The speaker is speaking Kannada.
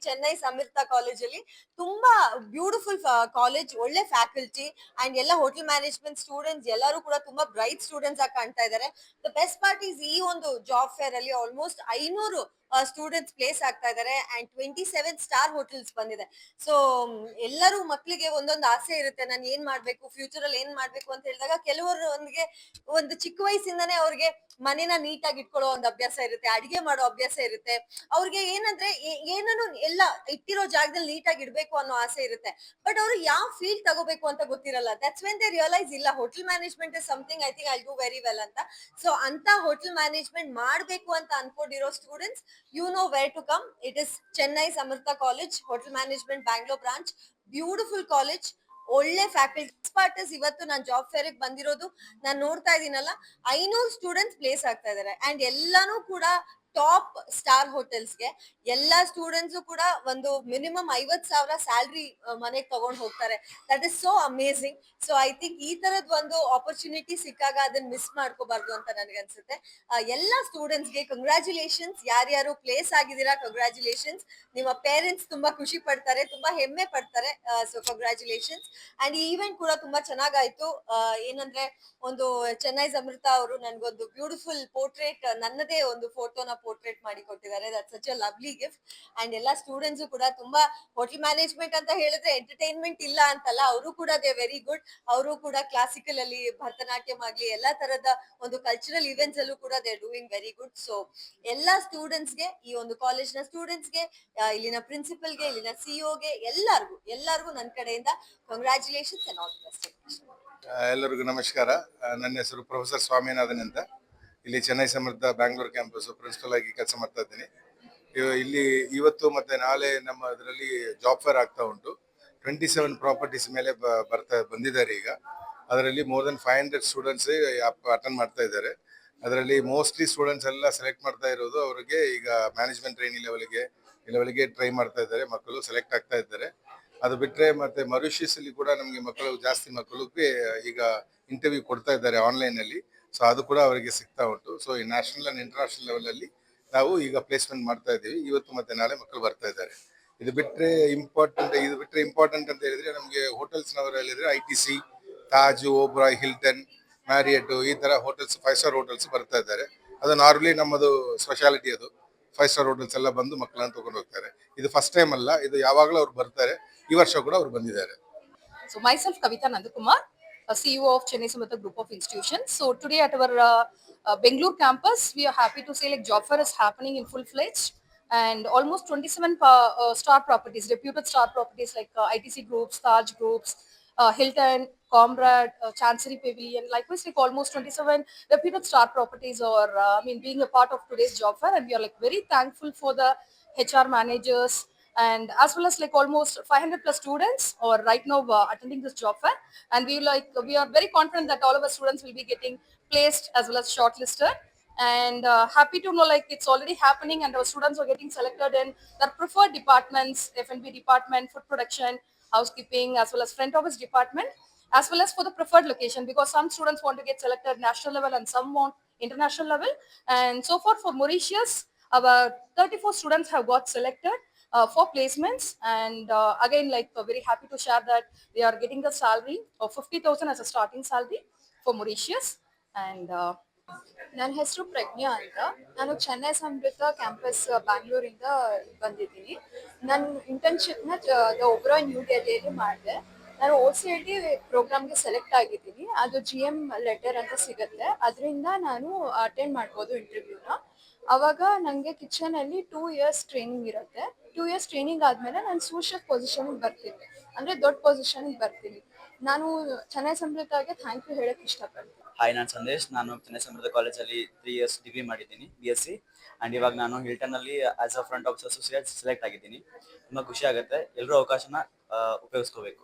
ಚೆನ್ನೈ ಸಮೃದ್ಧ ಕಾಲೇಜಲ್ಲಿ ತುಂಬಾ ಬ್ಯೂಟಿಫುಲ್ ಕಾಲೇಜ್, ಒಳ್ಳೆ ಫ್ಯಾಕಲ್ಟಿ ಅಂಡ್ ಎಲ್ಲ ಹೋಟೆಲ್ ಮ್ಯಾನೇಜ್ಮೆಂಟ್ ಸ್ಟೂಡೆಂಟ್ಸ್ ಎಲ್ಲರೂ ಕೂಡ ತುಂಬಾ ಬ್ರೈಟ್ ಸ್ಟೂಡೆಂಟ್ಸ್ ಆಗಿ ಕಾಣ್ತಾ ಇದ್ದಾರೆ. ದ ಬೆಸ್ಟ್ ಪಾರ್ಟ್ ಈಸ್ ಈ ಒಂದು ಜಾಬ್ ಫೇರ್ ಅಲ್ಲಿ ಆಲ್ಮೋಸ್ಟ್ 500 ಸ್ಟೂಡೆಂಟ್ಸ್ ಪ್ಲೇಸ್ ಆಗ್ತಾ ಇದ್ದಾರೆ ಅಂಡ್ 27 ಸ್ಟಾರ್ ಹೋಟೆಲ್ಸ್ ಬಂದಿದೆ. ಸೊ ಎಲ್ಲರೂ ಮಕ್ಕಳಿಗೆ ಒಂದೊಂದು ಆಸೆ ಇರುತ್ತೆ, ನಾನು ಏನ್ ಮಾಡ್ಬೇಕು, ಫ್ಯೂಚರ್ ಅಲ್ಲಿ ಏನ್ ಮಾಡ್ಬೇಕು ಅಂತ ಹೇಳಿದಾಗ ಕೆಲವರು ಒಂದು ಚಿಕ್ಕ ವಯಸ್ಸಿಂದಾನೇ ಅವ್ರಿಗೆ ಮನೇನ ನೀಟಾಗಿ ಇಟ್ಕೊಳ್ಳೋ ಒಂದು ಅಭ್ಯಾಸ ಇರುತ್ತೆ, ಅಡಿಗೆ ಮಾಡೋ ಅಭ್ಯಾಸ ಇರುತ್ತೆ. ಅವ್ರಿಗೆ ಏನಂದ್ರೆ ಏನನ್ನು ಎಲ್ಲ ಇಟ್ಟಿರೋ ಜಾಗದಲ್ಲಿ ನೀಟಾಗಿ ಇಡ್ಬೇಕು ಅನ್ನೋ ಆಸೆ ಇರುತ್ತೆ. ಬಟ್ ಅವರು ಯಾವ ಫೀಲ್ಡ್ ತಗೋಬೇಕು ಅಂತ ಗೊತ್ತಿರಲ್ಲ. ದಟ್ಸ್ ವೆನ್ ದೇ ರಿಯಲೈಸ್ ಇಲ್ಲ hotel management is something I think I do very well ಅಂತ. ಸೊ ಅಂತ ಹೋಟೆಲ್ ಮ್ಯಾನೇಜ್ಮೆಂಟ್ ಮಾಡ್ಬೇಕು ಅಂತ ಅನ್ಕೊಂಡಿರೋ students, you know where to come. It is Chennai Samruddha college, hotel management Bangalore branch. Beautiful college, ಒಳ್ಳೆ ಫ್ಯಾಕಲ್ಟಿ. ಪಾರ್ಟಸ್ ಇವತ್ತು ನಾನು ಜಾಬ್ ಫೇರ್ ಬಂದಿರೋದು, ನಾನು ನೋಡ್ತಾ ಇದೀನಲ್ಲ, 500 ಸ್ಟೂಡೆಂಟ್ಸ್ ಪ್ಲೇಸ್ ಆಗ್ತಾ ಇದಾರೆ ಅಂಡ್ ಎಲ್ಲಾನು ಕೂಡ ಟಾಪ್ ಸ್ಟಾರ್ ಹೋಟೆಲ್ಸ್ಗೆ. ಎಲ್ಲಾ ಸ್ಟೂಡೆಂಟ್ಸ್ ಕೂಡ ಒಂದು ಮಿನಿಮಮ್ 50,000 ಸ್ಯಾಲ್ರಿ ಮನೆಗೆ ತಗೊಂಡ್ ಹೋಗ್ತಾರೆ. That is so amazing. So I think ಈ ತರದ್ ಒಂದು ಆಪರ್ಚುನಿಟಿ ಸಿಕ್ಕಾಗ ಅದನ್ನ ಮಿಸ್ ಮಾಡ್ಕೋಬಾರ್ದು ಅಂತ ನನ್ಗನ್ಸುತ್ತೆ. ಎಲ್ಲಾ ಸ್ಟೂಡೆಂಟ್ಸ್ಗೆ ಕಂಗ್ರಾಚುಲೇಷನ್ಸ್. ಯಾರ್ಯಾರು ಪ್ಲೇಸ್ ಆಗಿದ್ದೀರಾ, ಕಂಗ್ರಾಚುಲೇಷನ್ಸ್. ನಿಮ್ಮ ಪೇರೆಂಟ್ಸ್ ತುಂಬಾ ಖುಷಿ ಪಡ್ತಾರೆ, ತುಂಬಾ ಹೆಮ್ಮೆ ಪಡ್ತಾರೆ. So congratulations. ಅಂಡ್ ಈ ಈವೆಂಟ್ ಕೂಡ ತುಂಬಾ ಚೆನ್ನಾಗಾಯ್ತು. ಏನಂದ್ರೆ ಒಂದು ಚೆನ್ನೈ ಸಮೃದ್ಧ ಅವರು ನನ್ಗೊಂದು ಬ್ಯೂಟಿಫುಲ್ ಪೋರ್ಟ್ರೇಟ್, ನನ್ನದೇ ಒಂದು ಫೋಟೋನ ಪೋರ್ಟ್ರೇಟ್ ಮಾಡಿ ಕೊಟ್ಟಿದ್ದಾರೆ. That such a lovely gift. And ಎಲ್ಲಾ ಸ್ಟೂಡೆಂಟ್ಸ್ ಕೂಡ ತುಂಬಾ, ಹೋಟೆಲ್ ಮ್ಯಾನೇಜ್ಮೆಂಟ್ ಅಂತ ಹೇಳಿದ್ರೆ ಎಂಟರ್ಟೈನ್ಮೆಂಟ್ ಇಲ್ಲ ಅಂತಲ್ಲ, ಅವರು ಕೂಡ ದೇ ವೆರಿ ಗುಡ್. ಅವರು ಕೂಡ ಕ್ಲಾಸಿಕಲ್ ಅಲ್ಲಿ ಭರತನಾಟ್ಯಂ ಆಗ್ಲಿ ಎಲ್ಲಾ ತರದ ಒಂದು ಕಲ್ಚರಲ್ ಇವೆಂಟ್ಸ್ ಅಲ್ಲೂ ಕೂಡ they doing very good. So ಎಲ್ಲಾ ಸ್ಟೂಡೆಂಟ್ಸ್ಗೆ, ಈ ಒಂದು ಕಾಲೇಜ್ ನ ಸ್ಟೂಡೆಂಟ್ಸ್ಗೆ, ಇಲ್ಲಿನ ಪ್ರಿನ್ಸಿಪಲ್ಗೆ, ಇಲ್ಲಿನ ಸಿಇಒಗೆ, ಎಲ್ಲರಿಗೂ ನನ್ನ ಕಡೆಯಿಂದ congratulations and all the best. ಎಲ್ಲರಿಗೂ ನಮಸ್ಕಾರ. ನನ್ನ ಹೆಸರು ಪ್ರೊಫೆಸರ್ ಸ್ವಾಮಿನಾಥನ್ ಅಂತ. ಇಲ್ಲಿ ಚೆನ್ನೈ ಸಮೃದ್ಧ ಬ್ಯಾಂಗ್ಳೂರ್ ಕ್ಯಾಂಪಸ್ ಪ್ರಿನ್ಸಿಪಲ್ ಆಗಿ ಕೆಲಸ ಮಾಡ್ತಾ ಇದ್ದೀನಿ. ಇಲ್ಲಿ ಇವತ್ತು ಮತ್ತೆ ನಾಳೆ ನಮ್ಮ ಇದರಲ್ಲಿ ಜಾಬ್ ಫೇರ್ ಆಗ್ತಾ ಉಂಟು. 27 ಪ್ರಾಪರ್ಟೀಸ್ ಮೇಲೆ ಬಂದಿದ್ದಾರೆ ಈಗ. ಅದರಲ್ಲಿ ಮೋರ್ ದೆನ್ 500 ಸ್ಟೂಡೆಂಟ್ಸ್ ಅಟೆಂಡ್ ಮಾಡ್ತಾ ಇದ್ದಾರೆ. ಅದರಲ್ಲಿ ಮೋಸ್ಟ್ಲಿ ಸ್ಟೂಡೆಂಟ್ಸ್ ಎಲ್ಲ ಸೆಲೆಕ್ಟ್ ಮಾಡ್ತಾ ಇರೋದು ಅವರಿಗೆ ಈಗ ಮ್ಯಾನೇಜ್ಮೆಂಟ್ ಟ್ರೈನಿಂಗ್ ಲೆವೆಲ್ಗೆ ಟ್ರೈ ಮಾಡ್ತಾ ಇದ್ದಾರೆ. ಮಕ್ಕಳು ಸೆಲೆಕ್ಟ್ ಆಗ್ತಾ ಇದ್ದಾರೆ. ಅದು ಬಿಟ್ಟರೆ ಮತ್ತೆ ಮರಿಷಿಯಸ್ ಅಲ್ಲಿ ಕೂಡ ನಮಗೆ ಮಕ್ಕಳು ಜಾಸ್ತಿ ಮಕ್ಕಳಿಗೆ ಈಗ ಇಂಟರ್ವ್ಯೂ ಕೊಡ್ತಾ ಇದ್ದಾರೆ ಆನ್ಲೈನ್ ಅಲ್ಲಿ. ಸೊ ಅದು ಕೂಡ ಅವರಿಗೆ ಸಿಗ್ತಾ ಉಂಟು. ಸೊ ಈ ನ್ಯಾಷನಲ್ ಅಂಡ್ ಇಂಟರ್ನ್ಯಾಷನಲ್ ಲೆವೆಲ್ ಅಲ್ಲಿ ನಾವು ಈಗ ಪ್ಲೇಸ್ಮೆಂಟ್ ಮಾಡ್ತಾ ಇದ್ದೀವಿ. ಇವತ್ತು ಮತ್ತೆ ನಾಳೆ ಮಕ್ಕಳು ಬರ್ತಾ ಇದ್ದಾರೆ. ಇದು ಬಿಟ್ಟರೆ ಇಂಪಾರ್ಟೆಂಟ್ ಅಂತ ಹೇಳಿದ್ರೆ ನಮಗೆ ಹೋಟೆಲ್ಸ್ ನವರು ಹೇಳಿದ್ರೆ ITC, ತಾಜ್, ಓಬ್ರಾಯ್, ಹಿಲ್ಟನ್, ಮ್ಯಾರಿಯಟ್ ಈ ತರ ಹೋಟೆಲ್ಸ್ 5 ಸ್ಟಾರ್ ಹೋಟೆಲ್ಸ್ ಬರ್ತಾ ಇದ್ದಾರೆ. ಅದು ನಾರ್ಮಲಿ ನಮ್ಮದು ಸ್ಪೆಷಾಲಿಟಿ. ಅದು 5 ಸ್ಟಾರ್ ಹೋಟೆಲ್ಸ್ ಎಲ್ಲ ಬಂದು ಮಕ್ಕಳನ್ನ ತಗೊಂಡು ಹೋಗ್ತಾರೆ. ಇದು ಫಸ್ಟ್ ಟೈಮ್ ಅಲ್ಲ, ಇದು ಯಾವಾಗಲೂ ಅವ್ರು ಬರ್ತಾರೆ. ಈ ವರ್ಷ ಕೂಡ ಅವರು ಬಂದಿದ್ದಾರೆ. So myself Kavita Nandakumar, CEO of Chennai Samruddha Group of Institutions. So today at our Bengaluru campus, we are happy to say like job fair is happening in full fledged, and almost 27 star properties, reputed star properties like ITC groups, Taj groups, Hilton, Comrade, Chancery Pavilion. Likewise, like almost 27 reputed star properties are, being a part of today's job fair, and we are like very thankful for the HR managers and as well as like almost 500 plus students are right now attending this job fair, and we are very confident that all of our students will be getting placed as well as shortlisted, and happy to know like it's already happening and our students are getting selected in their preferred departments: F&B department, food production, housekeeping, as well as front office department, as well as for the preferred location, because some students want to get selected national level and some want international level. And so far for Mauritius, our 34 students have got selected for placements, and again like very happy to share that they are getting the salary of 50,000 as a starting salary for Mauritius. And ನನ್ನ ಹೆಸರು ಪ್ರಜ್ಞಾ ಅಂತ. ನಾನು ಚೆನ್ನೈ ಸಮೃದ್ಧ ಕ್ಯಾಂಪಸ್ ಬ್ಯಾಂಗ್ಳೂರಿಂದ ಬಂದಿದ್ದೀನಿ. ನನ್ನ ಇಂಟರ್ನ್ಶಿಪ್ನ ಒಬ್ರಾಯ್ ನ್ಯೂ ಡೆಲ್ಲಿಯಲ್ಲಿ ಮಾಡಿದೆ. ನಾನು OCLT ಪ್ರೋಗ್ರಾಮ್ಗೆ ಸೆಲೆಕ್ಟ್ ಆಗಿದ್ದೀನಿ. ಅದು GM ಲೆಟರ್ ಅಂತ ಸಿಗುತ್ತೆ, ಅದರಿಂದ ನಾನು ಅಟೆಂಡ್ ಮಾಡ್ಬೋದು ಇಂಟರ್ವ್ಯೂನ. ಅವಾಗ ನನಗೆ ಕಿಚನಲ್ಲಿ 2 ಇಯರ್ಸ್ ಟ್ರೈನಿಂಗ್ ಇರುತ್ತೆ. 2 ಇಯರ್ಸ್ ಟ್ರೈನಿಂಗ್ ಆದಮೇಲೆ ನಾನು ಸೂಸ್ ಶೆಫ್ ಪೊಸಿಷನ್ಗೆ ಬರ್ತೀನಿ, ಅಂದರೆ ದೊಡ್ಡ ಪೊಸಿಷನ್ಗೆ ಬರ್ತೀನಿ. ನಾನು ಚೆನ್ನೈ ಸಮೃದ್ಧಗೆ ಥ್ಯಾಂಕ್ ಯು ಹೇಳಕ್ಕೆ ಇಷ್ಟಪಡ್ತೀನಿ. ಹಾಯ್, ನಾನು ಸಂದೇಶ್. ನಾನು ಚೆನ್ನೈ ಸಮೃದ್ಧ ಕಾಲೇಜಲ್ಲಿ 3 ಇಯರ್ಸ್ ಡಿಗ್ರಿ ಮಾಡಿದ್ದೀನಿ, BSc. ಆ್ಯಂಡ್ ಇವಾಗ ನಾನು ಹಿಲ್ಟನ್ನಲ್ಲಿ as a front office associate select ಆಗಿದ್ದೀನಿ. ತುಂಬ ಖುಷಿ ಆಗುತ್ತೆ. ಎಲ್ಲರೂ ಅವಕಾಶನ ಉಪಯೋಗಿಸ್ಕೋಬೇಕು.